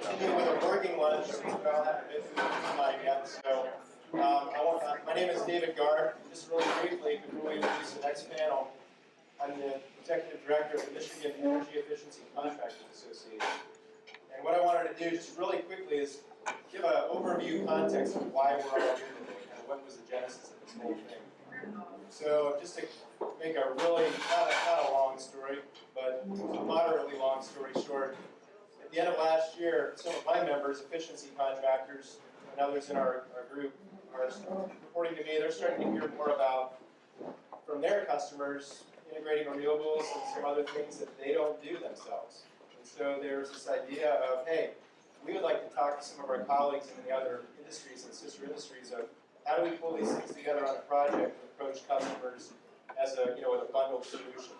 continuing with a working lunch since we all haven't been through the slide yet. So my name is David Garr. Just really briefly, before we introduce the next panel, I'm the Executive Director of the Michigan Energy Efficiency Contractors Association. And what I wanted to do just really quickly is give an overview context of why we're all here today, kind of what was the genesis of this whole thing. So just to make a really, not a long story, but a moderately long story short, at the end of last year, some of my members, efficiency contractors, and others in our group are reporting to me they're starting to hear more about, from their customers, integrating renewables and some other things that they don't do themselves. And so there's this idea of, hey, we would like to talk to some of our colleagues in the other industries and sister industries of how do we pull these things together on a project and approach customers as a, with a bundled solution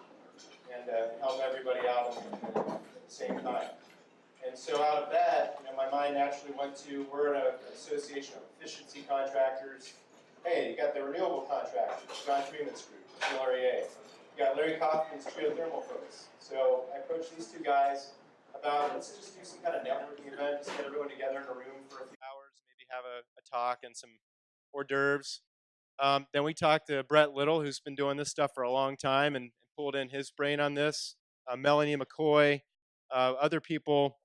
and help everybody out at the same time. And so out of that, my mind naturally went to, we're an association of efficiency contractors. Hey, you got the renewable contractors, John Freeman's group, LREA. You got Larry Kaufman's geothermal folks. So I approached these two guys about, let's just do some kind of networking event, just get everyone together in a room for a few hours, maybe have a talk and some hors d'oeuvres. Then we talked to Brett Little, who's been doing this stuff for a long time and pulled in his brain on this. Melanie McCoy, other people,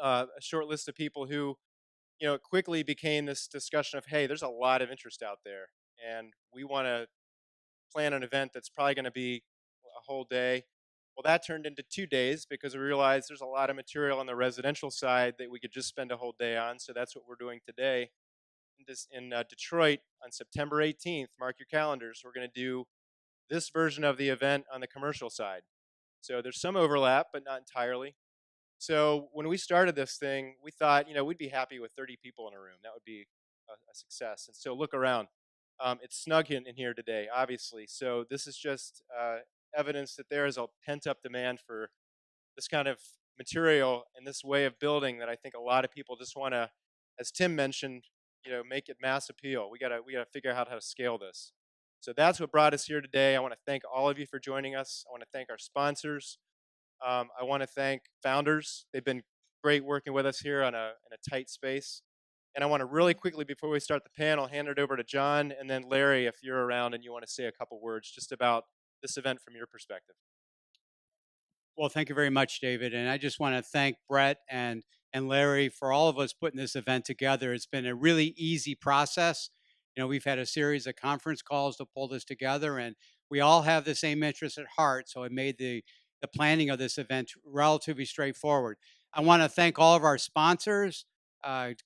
a short list of people who, quickly became this discussion of, hey, there's a lot of interest out there, and we want to plan an event that's probably going to be a whole day. Well, that turned into 2 days because we realized there's a lot of material on the residential side that we could just spend a whole day on. So that's what we're doing today. In Detroit on September 18th, mark your calendars, we're going to do this version of the event on the commercial side. So there's some overlap, but not entirely. So when we started this thing, we thought, we'd be happy with 30 people in a room. That would be a success. And so look around. It's snug in here today, obviously. So this is just evidence that there is a pent-up demand for this kind of material and this way of building that I think a lot of people just want to, as Tim mentioned, make it mass appeal. We gotta figure out how to scale this. So that's what brought us here today. I want to thank all of you for joining us. I want to thank our sponsors. I want to thank founders. They've been great working with us here in a tight space. And I want to really quickly, before we start the panel, hand it over to John and then Larry, if you're around and you want to say a couple words just about this event from your perspective. Well, thank you very much, David. And I just want to thank Brett and Larry for all of us putting this event together. It's been a really easy process. We've had a series of conference calls to pull this together, and we all have the same interest at heart. So it made the planning of this event relatively straightforward. I want to thank all of our sponsors,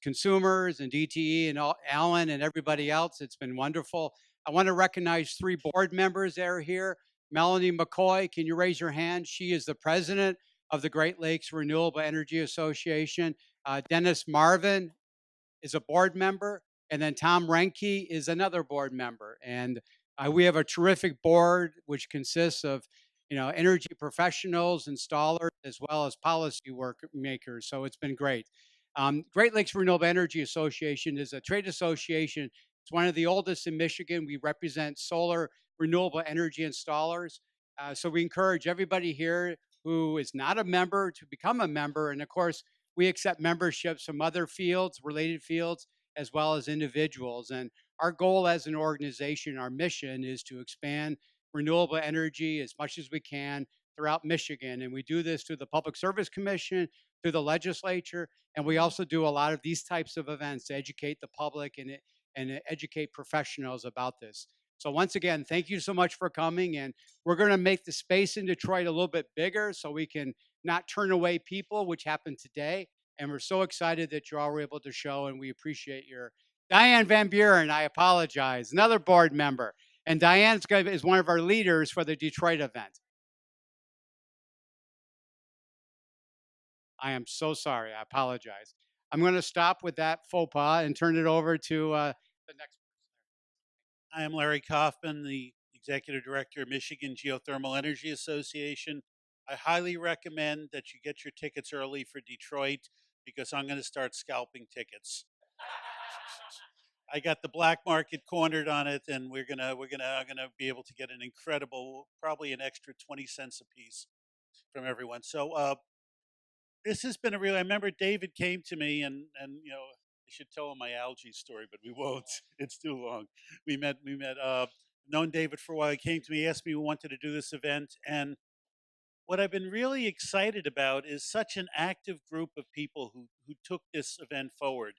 consumers and DTE and Alan and everybody else. It's been wonderful. I want to recognize 3 board members that are here. Melanie McCoy, can you raise your hand? She is the president of the Great Lakes Renewable Energy Association. Dennis Marvin is a board member. And then Tom Renke is another board member. And we have a terrific board, which consists of energy professionals, installers, as well as policy work makers. So it's been great. Great Lakes Renewable Energy Association is a trade association. It's one of the oldest in Michigan. We represent solar renewable energy installers. So we encourage everybody here who is not a member to become a member. And of course, we accept memberships from other fields, related fields, as well as individuals. And our goal as an organization, our mission is to expand renewable energy as much as we can throughout Michigan. And we do this through the Public Service Commission, through the legislature, and we also do a lot of these types of events to educate the public and educate professionals about this. So once again, thank you so much for coming. And we're going to make the space in Detroit a little bit bigger so we can not turn away people, which happened today. And we're so excited that you all were able to show, and we appreciate your Diane Van Buren, I apologize, another board member. And Diane is one of our leaders for the Detroit event. I am so sorry. I apologize. I'm going to stop with that faux pas and turn it over to the next person. I am Larry Kaufman, the Executive Director of Michigan Geothermal Energy Association. I highly recommend that you get your tickets early for Detroit because I'm going to start scalping tickets. I got the black market cornered on it, and we're gonna be able to get an incredible, probably an extra 20 cents a piece from everyone. So this has been a real. I remember David came to me, and I should tell him my algae story, but we won't. It's too long. We met. Known David for a while. He came to me, asked me, we wanted to do this event, and what I've been really excited about is such an active group of people who took this event forward.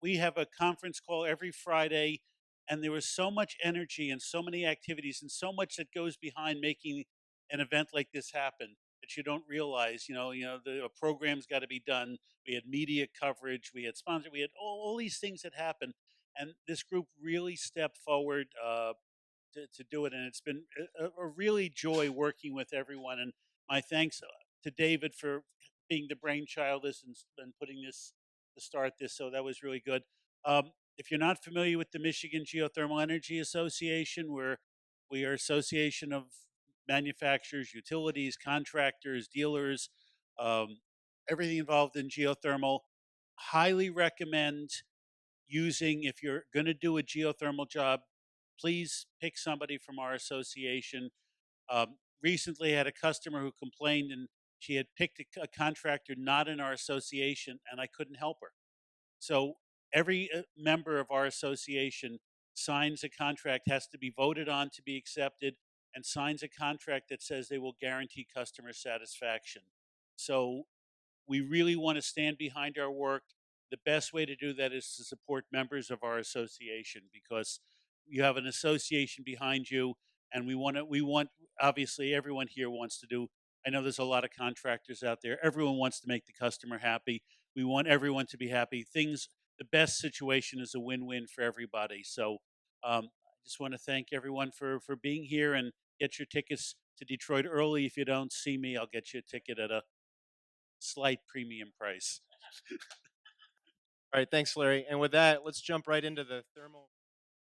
We have a conference call every Friday, and there was so much energy and so many activities and so much that goes behind making an event like this happen that you don't realize. The program's got to be done. We had media coverage, we had sponsor, we had all these things that happen, and this group really stepped forward. To do it. And it's been a really joy working with everyone. And my thanks to David for being the brainchild of this and putting this to start this. So that was really good. If you're not familiar with the Michigan Geothermal Energy Association, we are association of manufacturers, utilities, contractors, dealers, um, everything involved in geothermal. Highly recommend using, if you're going to do a geothermal job, please pick somebody from our association. Recently, I had a customer who complained, and she had picked a contractor not in our association, and I couldn't help her. So every member of our association signs a contract, has to be voted on to be accepted, and signs a contract that says they will guarantee customer satisfaction. So we really want to stand behind our work. The best way to do that is to support members of our association, because you have an association behind you, and we want obviously everyone here wants to do. I know there's a lot of contractors out there. Everyone wants to make the customer happy. We want everyone to be happy. The best situation is a win-win for everybody. So I just want to thank everyone for being here, and get your tickets to Detroit early. If you don't see me, I'll get you a ticket at a slight premium price. All right, thanks, Larry. And with that, let's jump right into the thermal